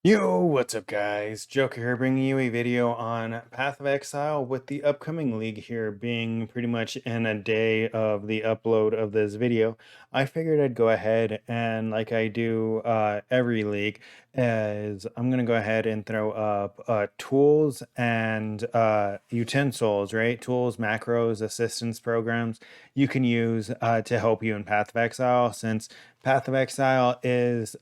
Yo, what's up guys? Joker here bringing you a video on Path of Exile with the upcoming league here being pretty much in a day of the upload of this video. I figured I'd go ahead and like I do every league is I'm going to go ahead and throw up tools and utensils, right? Tools, macros, assistance programs you can use to help you in Path of Exile since Path of Exile is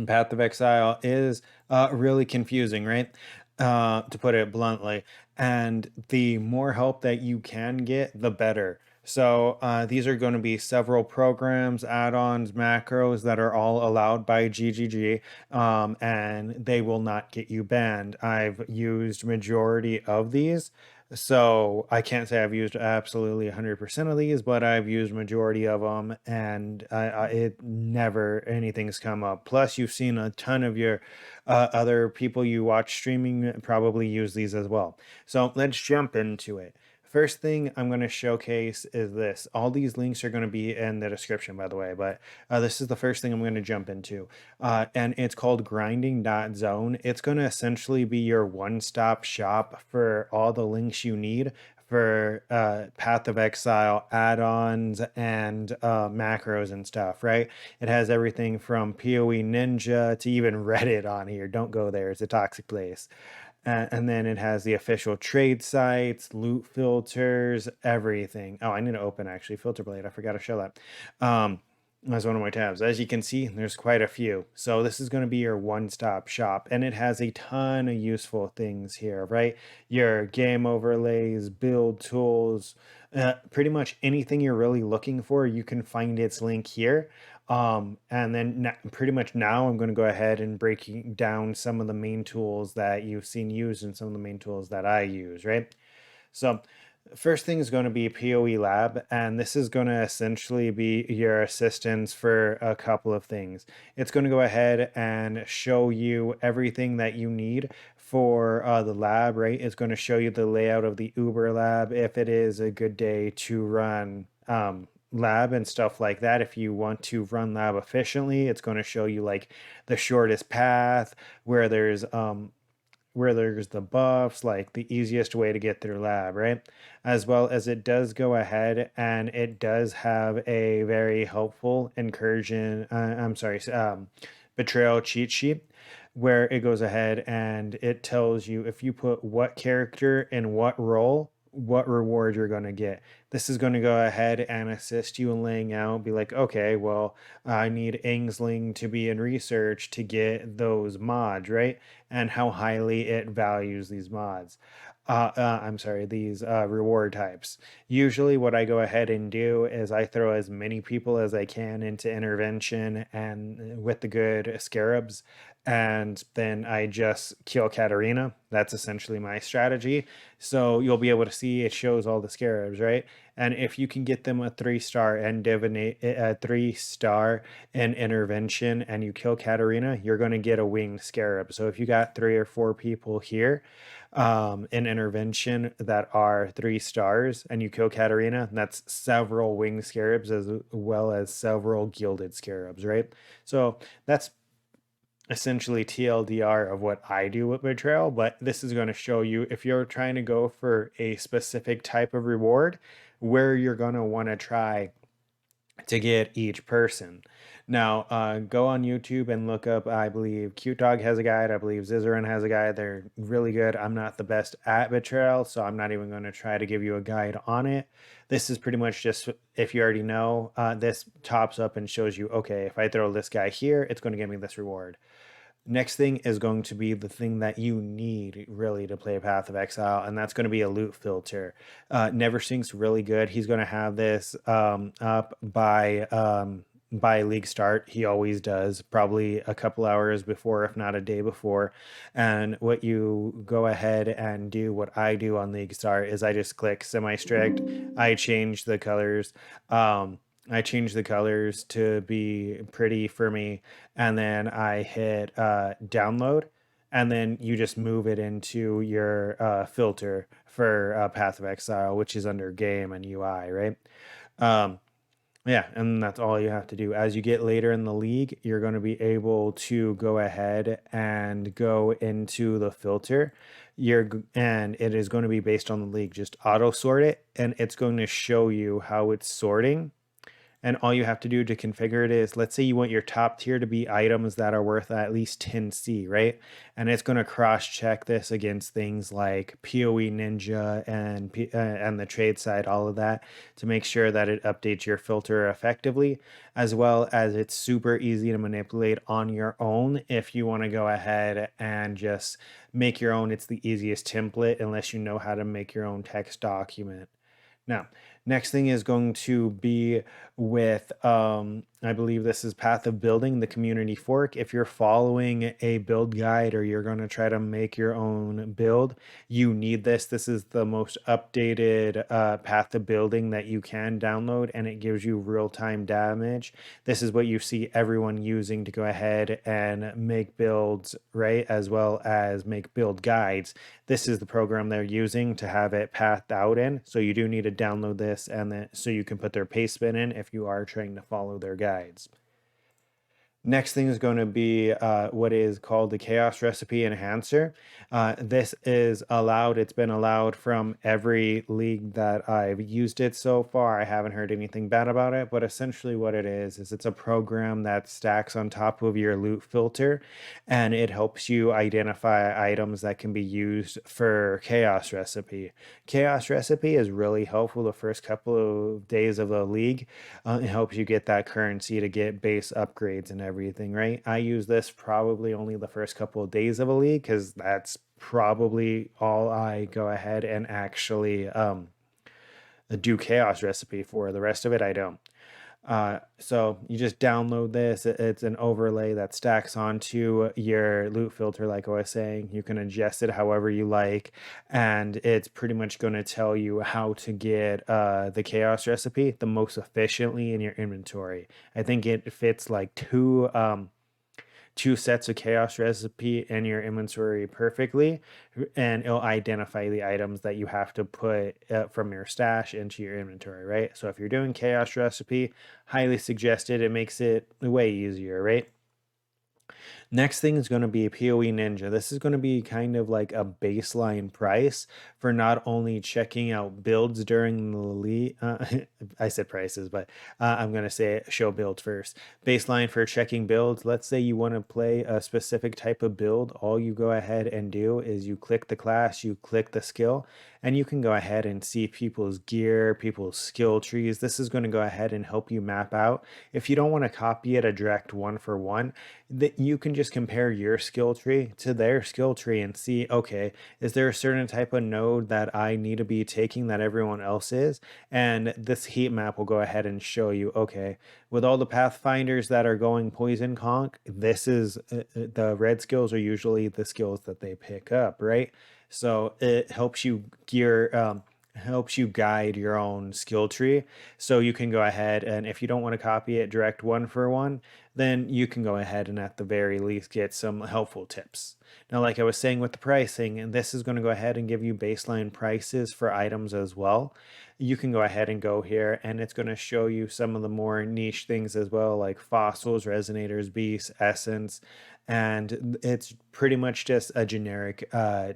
Path of Exile is really confusing, right? To put it bluntly. And the more help that you can get, the better. So these are going to be several programs, add-ons, macros that are all allowed by GGG, and they will not get you banned. I've used majority of these. So I can't say I've used absolutely 100% of these, but I've used majority of them, and it never anything's come up. Plus, you've seen a ton of your other people you watch streaming probably use these as well. So let's jump into it. First thing I'm going to showcase is this. All these links are going to be in the description, by the way, but this is the first thing I'm going to jump into. And it's called grinding.zone. It's going to essentially be your one-stop shop for all the links you need for Path of Exile add-ons and macros and stuff, right? It has everything from PoE Ninja to even Reddit on here. Don't go there. It's a toxic place. And then it has the official trade sites, loot filters, everything. Oh, I need to open actually Filter Blade. I forgot to show that. That's one of my tabs. As you can see, there's quite a few. So this is going to be your one-stop shop, and it has a ton of useful things here, right? Your game overlays, build tools, pretty much anything you're really looking for, you can find its link here. And then pretty much now I'm going to go ahead and breaking down some of the main tools that you've seen used and some of the main tools that I use, right? So first thing is going to be PoE Lab, and this is going to essentially be your assistance for a couple of things. It's going to go ahead and show you everything that you need for the lab, right? It's going to show you the layout of the Uber lab, if it is a good day to run lab and stuff like that. If you want to run lab efficiently, it's going to show you like the shortest path, where there's the buffs, like the easiest way to get through lab, right? As well as it does go ahead and it does have a very helpful betrayal cheat sheet where it goes ahead and it tells you if you put what character in what role, what reward you're going to get. This is going to go ahead and assist you in laying out, be like, okay, well, I need Angsling to be in research to get those mods, right? And how highly it values these mods. These reward types. Usually, what I go ahead and do is I throw as many people as I can into intervention and with the good scarabs, and then I just kill Katarina. That's essentially my strategy. So you'll be able to see it shows all the scarabs, right? And if you can get them a 3-star and divinate a 3-star in intervention and you kill Katarina, you're going to get a winged scarab. So if you got 3 or 4 people here in intervention that are 3 stars and you kill Katarina, that's several winged scarabs as well as several gilded scarabs, right? So that's essentially TLDR of what I do with Betrayal, but this is going to show you if you're trying to go for a specific type of reward, where you're going to want to try to get each person. Now, go on YouTube and look up, I believe Cute Dog has a guide, I believe Zizaran has a guide. They're really good. I'm not the best at Betrayal, so I'm not even going to try to give you a guide on it. This is pretty much just, if you already know, this tops up and shows you, okay, if I throw this guy here, it's going to give me this reward. Next thing is going to be the thing that you need really to play Path of Exile, and that's going to be a loot filter. Neversink's really good. He's going to have this up by league start. He always does, probably a couple hours before, if not a day before. And what you go ahead and do, what I do on league start, is I just click semi-strict. I change the colors. I change the colors to be pretty for me, and then I hit download, and then you just move it into your filter for Path of Exile, which is under game and UI, right? Yeah, and that's all you have to do. As you get later in the league, you're going to be able to go ahead and go into the filter. And it is going to be based on the league. Just auto sort it, and it's going to show you how it's sorting. And all you have to do to configure it is, let's say you want your top tier to be items that are worth at least 10C, right? And it's going to cross check this against things like PoE Ninja and the trade side, all of that, to make sure that it updates your filter effectively, as well as it's super easy to manipulate on your own if you want to go ahead and just make your own. It's the easiest template unless you know how to make your own text document. Now, next thing is going to be with, I believe this is Path of Building, the community fork. If you're following a build guide or you're going to try to make your own build, you need this. This is the most updated Path of Building that you can download, and it gives you real-time damage. This is what you see everyone using to go ahead and make builds, right? As well as make build guides. This is the program they're using to have it pathed out in. So you do need to download this, and then so you can put their paste bin in if you are trying to follow their guides. Next thing is going to be what is called the Chaos Recipe Enhancer. This is allowed. It's been allowed from every league that I've used it so far. I haven't heard anything bad about it, but essentially what it is it's a program that stacks on top of your loot filter, and it helps you identify items that can be used for Chaos Recipe. Chaos Recipe is really helpful the first couple of days of the league. It helps you get that currency to get base upgrades and everything, right? I use this probably only the first couple of days of a league because that's probably all I go ahead and actually do Chaos Recipe for. The rest of it, I don't. So you just download this. It's an overlay that stacks onto your loot filter, like I was saying. You can adjust it however you like, and it's pretty much going to tell you how to get the chaos recipe the most efficiently in your inventory. I think it fits like two sets of chaos recipe in your inventory perfectly, and it'll identify the items that you have to put from your stash into your inventory, right? So if you're doing chaos recipe, highly suggested. It makes it way easier, right? Next thing is going to be PoE Ninja. This is going to be kind of like a baseline price for not only checking out builds during the league. I said prices, but I'm going to say show builds first. Baseline for checking builds. Let's say you want to play a specific type of build. All you go ahead and do is you click the class, you click the skill, and you can go ahead and see people's gear, people's skill trees. This is going to go ahead and help you map out. If you don't want to copy it a direct one for one, that you can just compare your skill tree to their skill tree and see, okay, is there a certain type of node that I need to be taking that everyone else is? And this heat map will go ahead and show you, okay, with all the pathfinders that are going poison conk, this is the red skills are usually the skills that they pick up, right? So it helps you helps you guide your own skill tree. So you can go ahead, and if you don't want to copy it direct one for one, then you can go ahead and at the very least get some helpful tips. Now, like I was saying with the pricing, and this is going to go ahead and give you baseline prices for items as well. You can go ahead and go here, and it's going to show you some of the more niche things as well, like fossils, resonators, beasts, essence, and it's pretty much just a generic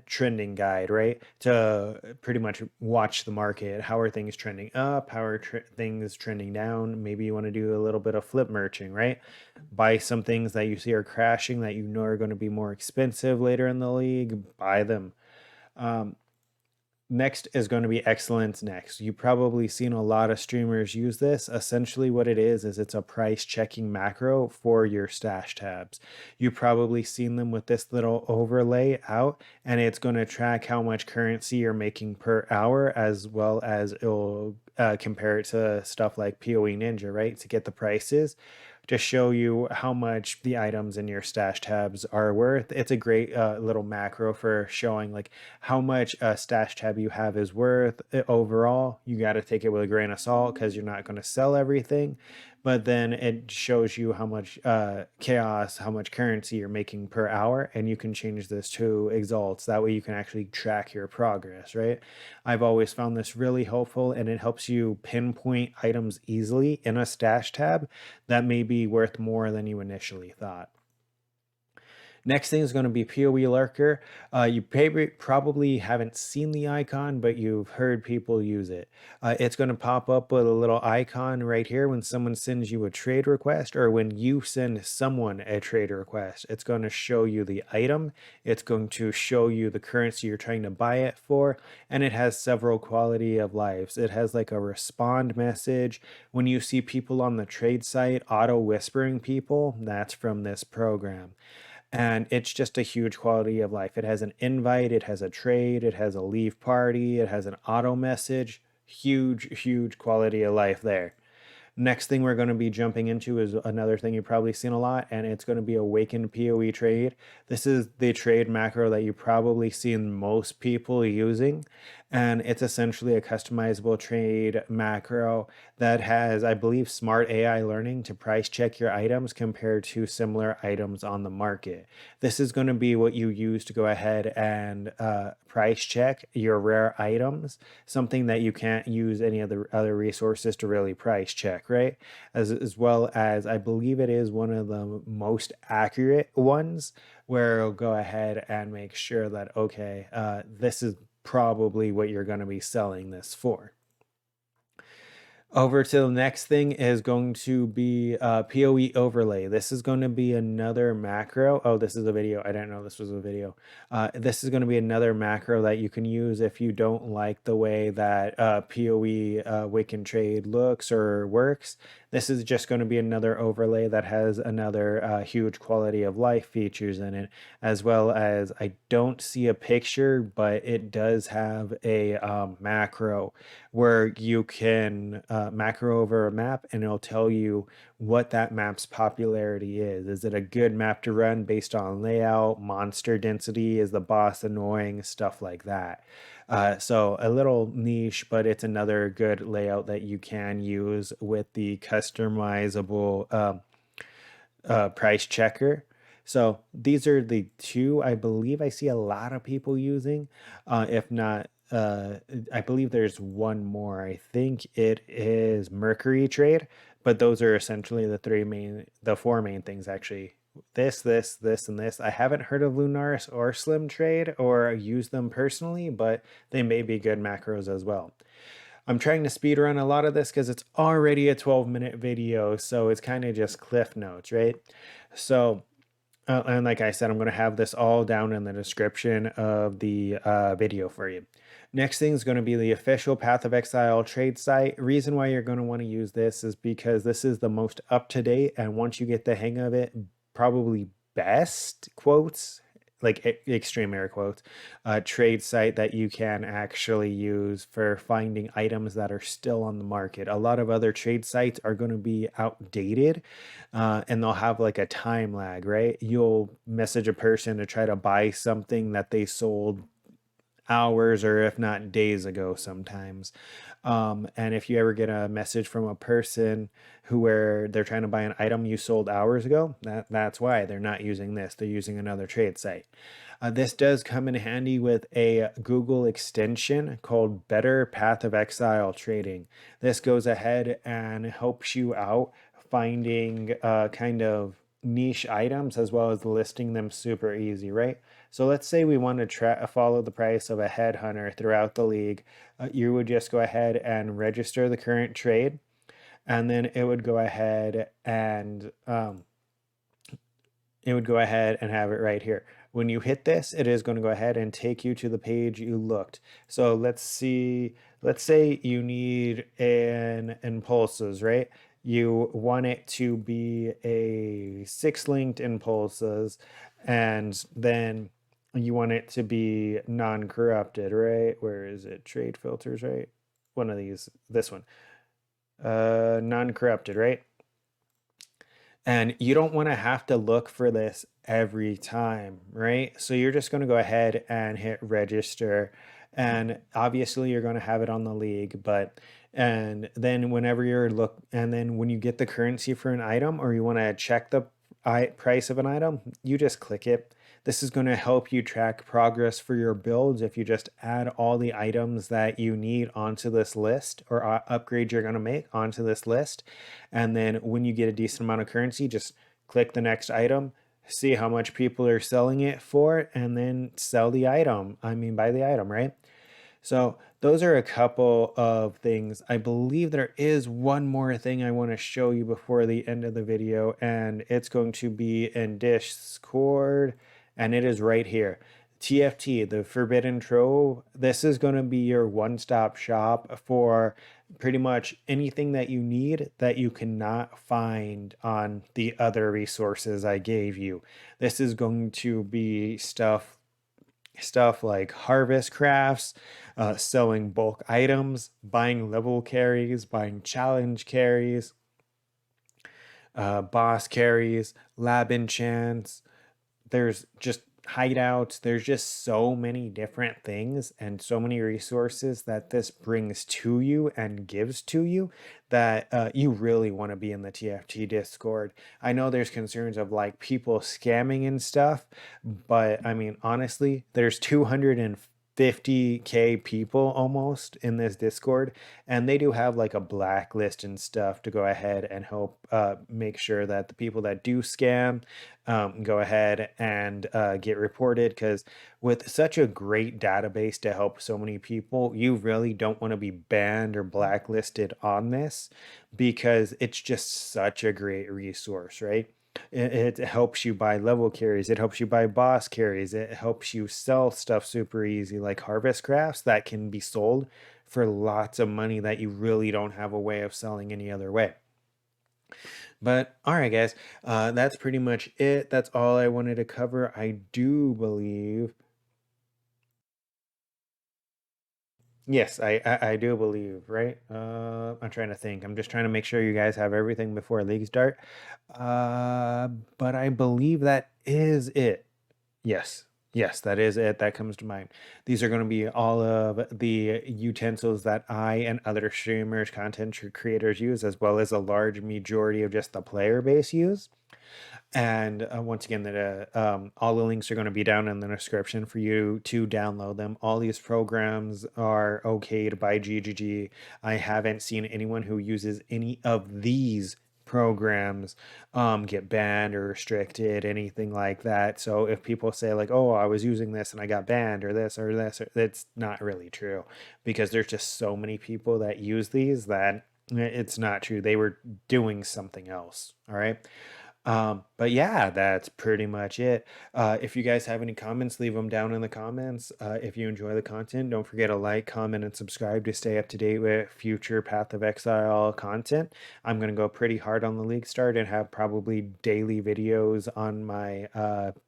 trending guide, right? To pretty much watch the market. How are things trending up? How are things trending down? Maybe you want to do a little bit of flip merching, right? Buy some things that you see are crashing that you know are going to be more expensive later in the league. Buy them. Um, Next is going to be Excellence Next. You've probably seen a lot of streamers use this. Essentially, what it is it's a price checking macro for your stash tabs. You've probably seen them with this little overlay out, and it's going to track how much currency you're making per hour, as well as it'll compare it to stuff like PoE Ninja, right? To get the prices to show you how much the items in your stash tabs are worth. It's a great little macro for showing like how much a stash tab you have is worth overall. You got to take it with a grain of salt because you're not going to sell everything, but then it shows you how much chaos, how much currency you're making per hour, and you can change this to exalts. That way you can actually track your progress, right? I've always found this really helpful, and it helps you pinpoint items easily in a stash tab that may be worth more than you initially thought. Next thing is going to be PoE Lurker. You probably haven't seen the icon, but you've heard people use it. It's going to pop up with a little icon right here when someone sends you a trade request, or when you send someone a trade request. It's going to show you the item. It's going to show you the currency you're trying to buy it for, and it has several quality of lives. It has like a respond message. When you see people on the trade site auto whispering people, that's from this program, and it's just a huge quality of life. It has an invite, it has a trade, it has a leave party, it has an auto message. Huge quality of life there. Next thing we're going to be jumping into is another thing you've probably seen a lot, and it's going to be Awakened PoE Trade. This is the trade macro that you probably seen most people using, and it's essentially a customizable trade macro that has, I believe, smart AI learning to price check your items compared to similar items on the market. This is going to be what you use to go ahead and price check your rare items, something that you can't use any of the other resources to really price check, right? As well as, I believe it is one of the most accurate ones, where it'll go ahead and make sure that, okay, this is probably what you're going to be selling this for. Over to the next thing is going to be PoE overlay. This is going to be another macro. Oh, this is a video. I didn't know this was a video. This is going to be another macro that you can use if you don't like the way that PoE Wake Trade looks or works. This is just going to be another overlay that has another huge quality of life features in it, as well as, I don't see a picture, but it does have a macro where you can macro over a map, and it'll tell you what that map's popularity is. Is it a good map to run based on layout, monster density, is the boss annoying, stuff like that. So a little niche, but it's another good layout that you can use with the customizable price checker. So these are the two I believe I see a lot of people using. If not, I believe there's one more. I think it is Mercury Trade, but those are essentially the four main things actually. This, and this. I haven't heard of Lunaris or Slim Trade or used them personally, but they may be good macros as well. I'm trying to speed run a lot of this because it's already a 12-minute video, so it's kind of just cliff notes, right? So, and like I said, I'm going to have this all down in the description of the video for you. Next thing is going to be the official Path of Exile trade site. Reason why you're going to want to use this is because this is the most up-to-date, and once you get the hang of it, probably best, quotes, like extreme air quotes, trade site that you can actually use for finding items that are still on the market. A lot of other trade sites are going to be outdated, and they'll have like a time lag, right? You'll message a person to try to buy something that they sold hours or if not days ago sometimes. And if you ever get a message from a person where they're trying to buy an item you sold hours ago, that's why they're not using this. They're using another trade site. This does come in handy with a Google extension called Better Path of Exile Trading. This goes ahead and helps you out finding kind of niche items as well as listing them super easy, right? So let's say we want to follow the price of a headhunter throughout the league. You would just go ahead and register the current trade, and then it would go ahead and have it right here. When you hit this, it is going to go ahead and take you to the page you looked. So let's say you need an impulses, right? You want it to be a 6-linked impulses, and then you want it to be non-corrupted, right? Where is it? Trade filters, right? One of these, this one. Non-corrupted, right? And you don't want to have to look for this every time, right? So you're just going to go ahead and hit register, And obviously you're going to have it on the league, but and then whenever you're look and then when you get the currency for an item or you want to check the price of an item, you just click it. This is going to help you track progress for your builds if you just add all the items that you need onto this list, or upgrades you're going to make onto this list. And then when you get a decent amount of currency, just click the next item, see how much people are selling it for, and then sell the item. I mean, buy the item, right? So those are a couple of things. I believe there is one more thing I want to show you before the end of the video, and it's going to be in Discord, and it is right here. TFT, the Forbidden Trove. This is going to be your one-stop shop for pretty much anything that you need that you cannot find on the other resources I gave you. This is going to be stuff like harvest crafts, selling bulk items, buying level carries, buying challenge carries, boss carries, lab enchants. There's just hideouts. There's just so many different things and so many resources that this brings to you and gives to you that you really want to be in the TFT Discord. I know there's concerns of like people scamming and stuff, but I mean, honestly, there's 250K people almost in this Discord, and they do have like a blacklist and stuff to go ahead and help make sure that the people that do scam go ahead and get reported. Because with such a great database to help so many people, you really don't want to be banned or blacklisted on this, because it's just such a great resource, right? It helps you buy level carries, it helps you buy boss carries, it helps you sell stuff super easy like harvest crafts that can be sold for lots of money that you really don't have a way of selling any other way. But all right, guys, that's pretty much it. That's all I wanted to cover. I do believe. Yes, I do believe, right? I'm trying to think. I'm just trying to make sure you guys have everything before league start. But I believe that is it. Yes. Yes, that is it. That comes to mind. These are going to be all of the utensils that I and other streamers, content creators use, as well as a large majority of just the player base use. And once again, that all the links are going to be down in the description for you to download them. All these programs are okayed by GGG. I haven't seen anyone who uses any of these programs get banned or restricted, anything like that. So if people say like, oh, I was using this and I got banned or this or this, that's not really true, because there's just so many people that use these that it's not true. They were doing something else. All right. But yeah, that's pretty much it. If you guys have any comments, leave them down in the comments. If you enjoy the content, don't forget to like, comment, and subscribe to stay up to date with future Path of Exile content. I'm going to go pretty hard on the league start and have probably daily videos on my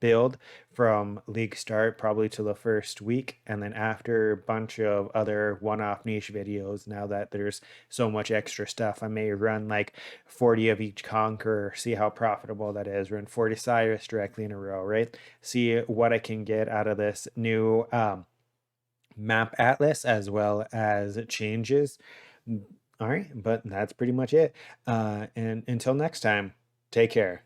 build from league start probably to the first week, and then after a bunch of other one-off niche videos. Now that there's so much extra stuff, I may run like 40 of each Conqueror, see how profitable that is, run 40 Cyrus directly in a row, right? See what I can get out of this new map atlas as well as changes. All right, but that's pretty much it. And until next time, take care.